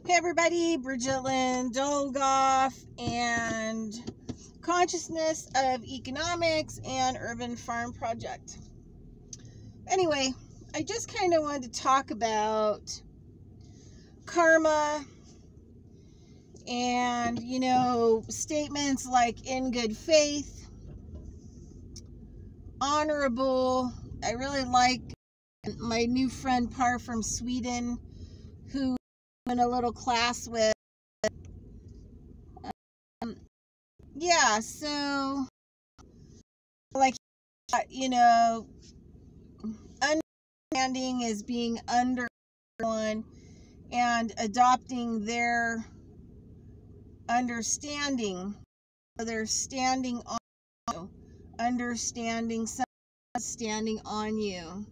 Hey everybody, Bridget Lynn Dolgoff and Consciousness of Economics and Urban Farm Project. Anyway, I just kind of wanted to talk about karma and, statements like in good faith, honorable. I really like my new friend Par from Sweden, who in a little class with. So like, understanding is being under one and adopting their understanding. So they're standing on you, understanding someone standing on you.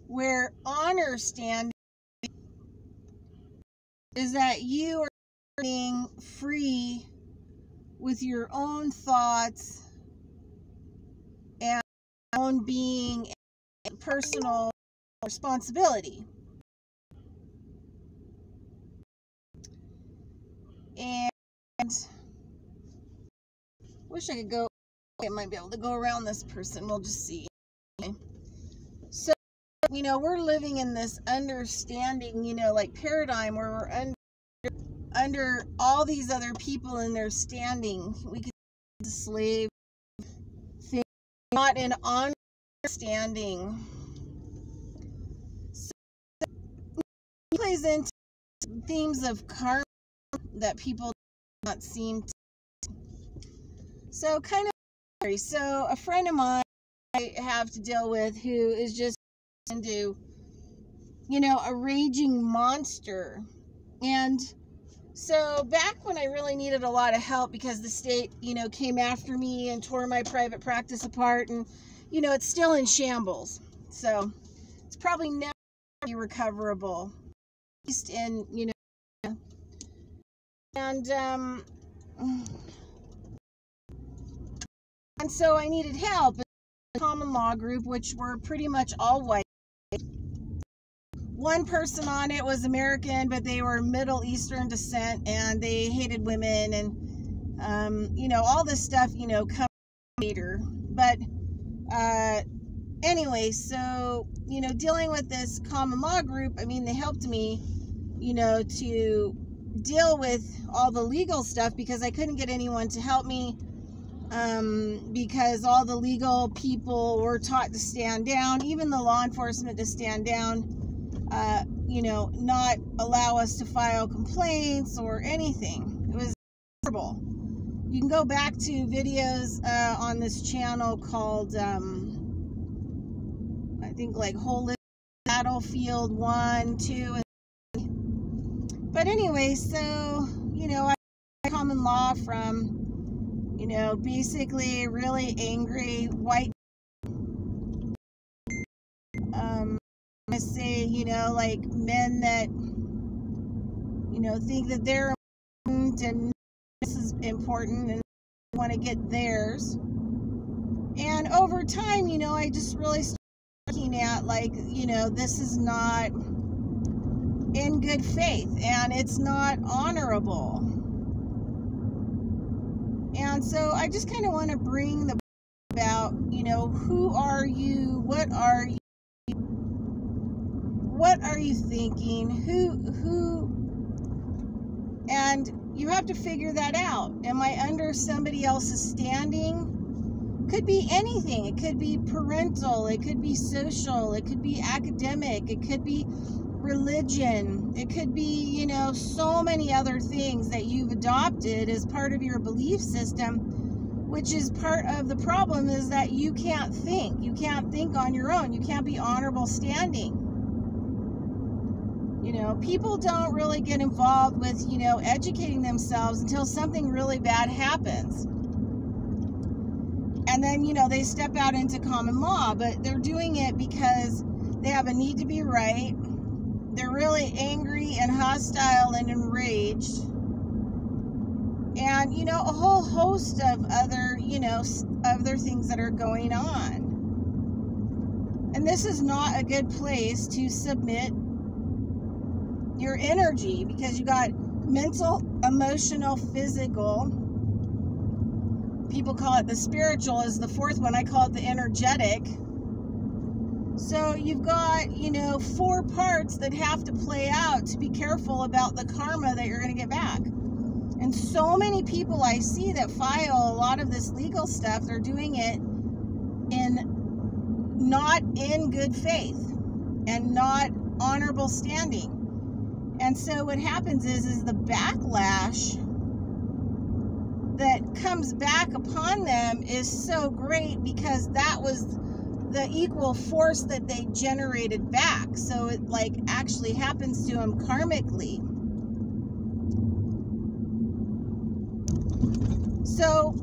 Where honor standing is that you are being free with your own thoughts and own being and personal responsibility. And wish I could go. I might be able to go around this person. We'll just see. So, we're living in this understanding, paradigm where we're under all these other people in their standing. We could see the slave thing, not in understanding. So it plays into themes of karma that people do not seem to. So so a friend of mine I have to deal with who is just into, a raging monster. And so back when I really needed a lot of help because the state, came after me and tore my private practice apart, and, it's still in shambles. So it's probably never be recoverable, at least in, and so I needed help. A common law group, which were pretty much all white. One person on it was American, but they were Middle Eastern descent, and they hated women, and all this stuff, comes later. But anyway, so dealing with this common law group, they helped me, to deal with all the legal stuff because I couldn't get anyone to help me. Because all the legal people were taught to stand down, even the law enforcement to stand down, not allow us to file complaints or anything. It was horrible. You can go back to videos on this channel called, I think like Holistic Battlefield 1, 2, and but anyway, so, I common law from basically really angry white, I say, like men that, think that they're important and this is important and want to get theirs. And over time, I just really started looking at like, this is not in good faith and it's not honorable. And so I just kind of want to bring the about, who are you? What are you? What are you thinking? Who? And you have to figure that out. Am I under somebody else's standing? Could be anything. It could be parental. It could be social. It could be academic. It could be religion. It could be, so many other things that you've adopted as part of your belief system, which is part of the problem is that you can't think. You can't think on your own. You can't be honorable standing. People don't really get involved with, educating themselves until something really bad happens. And then, they step out into common law, but they're doing it because they have a need to be right. They're really angry and hostile and enraged. And, a whole host of other, other things that are going on. And this is not a good place to submit your energy, because you got mental, emotional, physical. People call it the spiritual is the fourth one. I call it the energetic. So you've got, 4 parts that have to play out to be careful about the karma that you're going to get back. And so many people I see that file a lot of this legal stuff, they're doing it not in good faith and not honorable standing. And so what happens is the backlash that comes back upon them is so great, because that was the equal force that they generated back. So it actually happens to them karmically. So,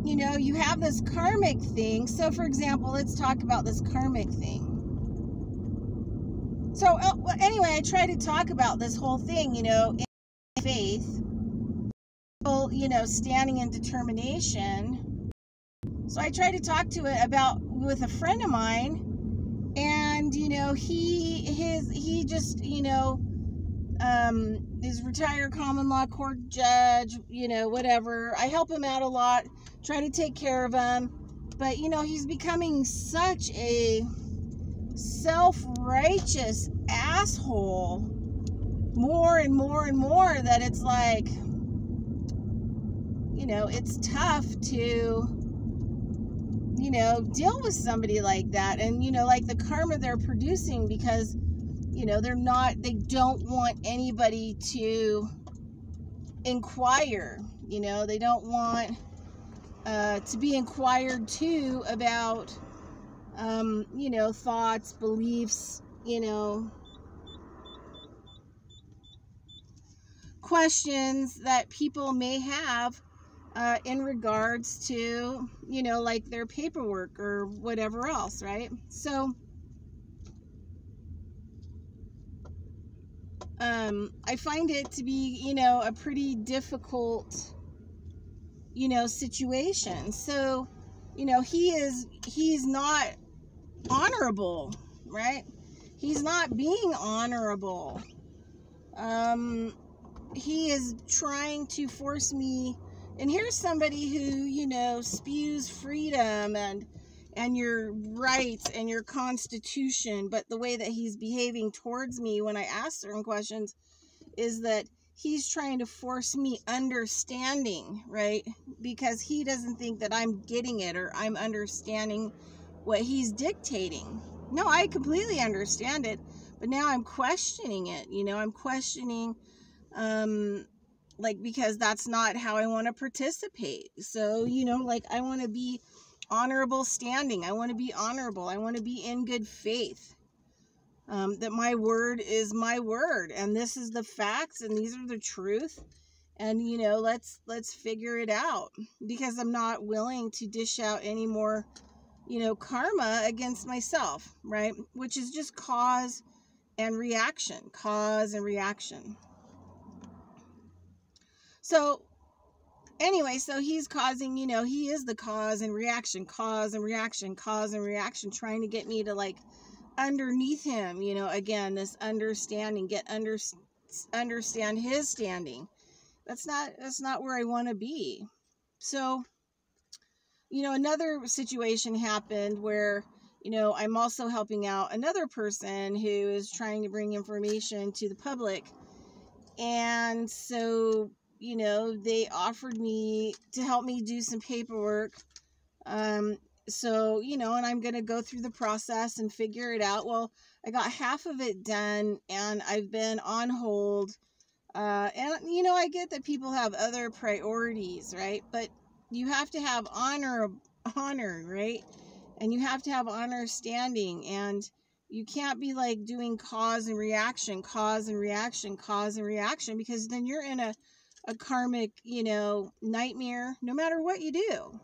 you have this karmic thing. So for example, let's talk about this karmic thing. So anyway, I try to talk about this whole thing, in faith, standing in determination. So I tried to talk to it with a friend of mine, and he just is retired common law court judge, whatever. I help him out a lot, try to take care of him, but he's becoming such a self-righteous asshole more and more and more that it's like, it's tough to deal with somebody like that. And the karma they're producing, because they don't want anybody to inquire. They don't want to be inquired to about thoughts, beliefs, questions that people may have in regards to, their paperwork or whatever else, right? So, I find it to be, a pretty difficult, situation. So, he's not honorable, right? He's not being honorable. He is trying to force me. And here's somebody who, spews freedom and your rights and your constitution, but the way that he's behaving towards me when I ask certain questions is that he's trying to force me understanding, right? Because he doesn't think that I'm getting it or I'm understanding what he's dictating. No, I completely understand it, but now I'm questioning it. I'm questioning, because that's not how I want to participate. So, I want to be honorable standing. I want to be honorable. I want to be in good faith. That my word is my word, and this is the facts, and these are the truth. And, let's figure it out, because I'm not willing to dish out any more, karma against myself, right? Which is just cause and reaction. So anyway, so he's causing, he is the cause and reaction, trying to get me to underneath him, again, this understanding, understand his standing. That's not where I want to be. So, another situation happened where, I'm also helping out another person who is trying to bring information to the public. And so, they offered me to help me do some paperwork. So, and I'm going to go through the process and figure it out. Well, I got half of it done, and I've been on hold. And, I get that people have other priorities, right? But you have to have honor, right? And you have to have understanding, and you can't be doing cause and reaction, because then you're in a karmic, nightmare, no matter what you do.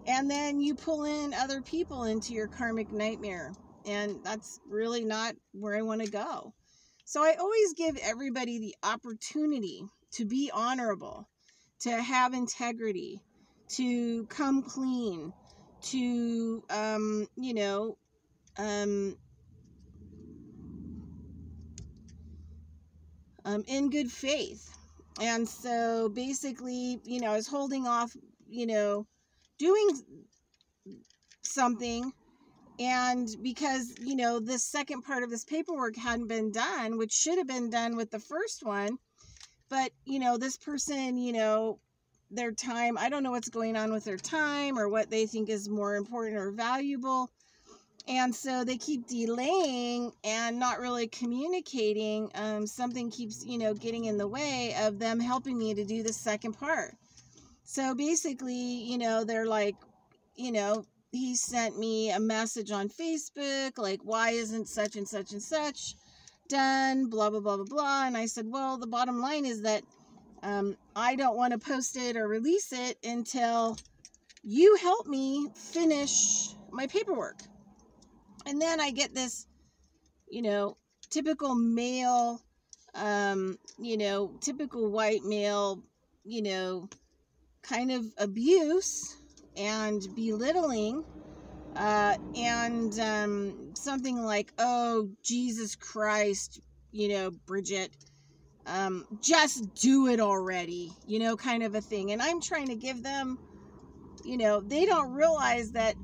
And then you pull in other people into your karmic nightmare, and that's really not where I want to go. So I always give everybody the opportunity to be honorable, to have integrity, to come clean, to, in good faith. And so basically, you know, I was holding off, you know, doing something. And because, you know, the second part of this paperwork hadn't been done, which should have been done with the first one. But, you know, this person, you know, their time, I don't know what's going on with their time or what they think is more important or valuable. And so they keep delaying and not really communicating. Something keeps, you know, getting in the way of them helping me to do the second part. So basically, you know, they're like, you know, he sent me a message on Facebook, like, why isn't such and such and such done, blah, blah, blah, blah, blah. And I said, well, the bottom line is that I don't want to post it or release it until you help me finish my paperwork. And then I get this, you know, typical male, you know, typical white male, you know, kind of abuse and belittling, and something like, oh, Jesus Christ, you know, Bridget, just do it already, you know, kind of a thing. And I'm trying to give them, you know, they don't realize that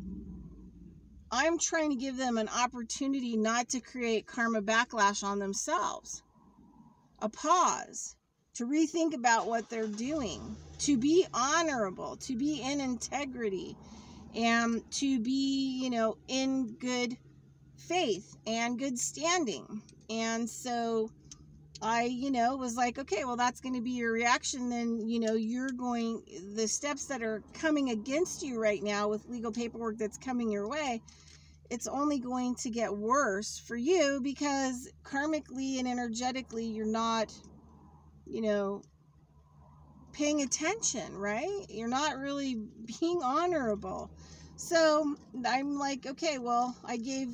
I'm trying to give them an opportunity not to create karma backlash on themselves. A pause to rethink about what they're doing, to be honorable, to be in integrity, and to be, you know, in good faith and good standing. And so I, you know, was like, okay, well, that's going to be your reaction. Then, you know, the steps that are coming against you right now with legal paperwork that's coming your way, it's only going to get worse for you because karmically and energetically, you're not, you know, paying attention, right? You're not really being honorable. So I'm like, okay, well, I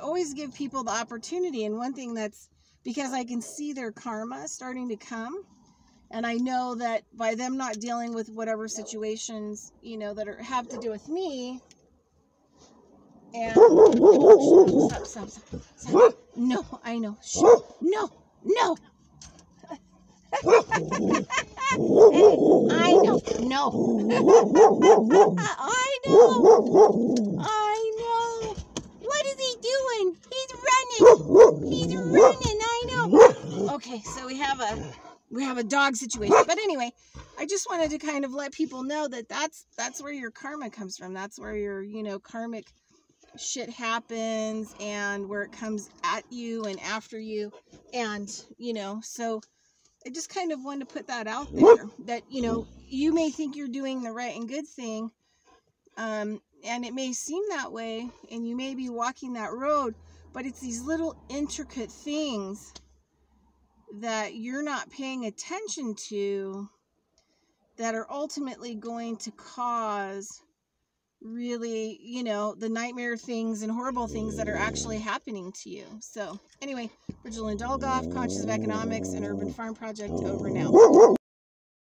always give people the opportunity. And one thing that's, because I can see their karma starting to come. And I know that by them not dealing with whatever situations, you know, that have to do with me. And stop. No, I know. Shh. No. I know. No. I know. What is he doing? He's running. I know. Okay, so we have a dog situation. But anyway, I just wanted to kind of let people know that that's where your karma comes from. That's where your, you know, karmic shit happens and where it comes at you and after you. And, you know, so I just kind of wanted to put that out there that, you know, you may think you're doing the right and good thing. And it may seem that way and you may be walking that road, but it's these little intricate things that you're not paying attention to that are ultimately going to cause really, you know, the nightmare things and horrible things that are actually happening to you. So anyway, Bridget Lynn Dolgoff, Conscious of Economics and Urban Farm Project, over now.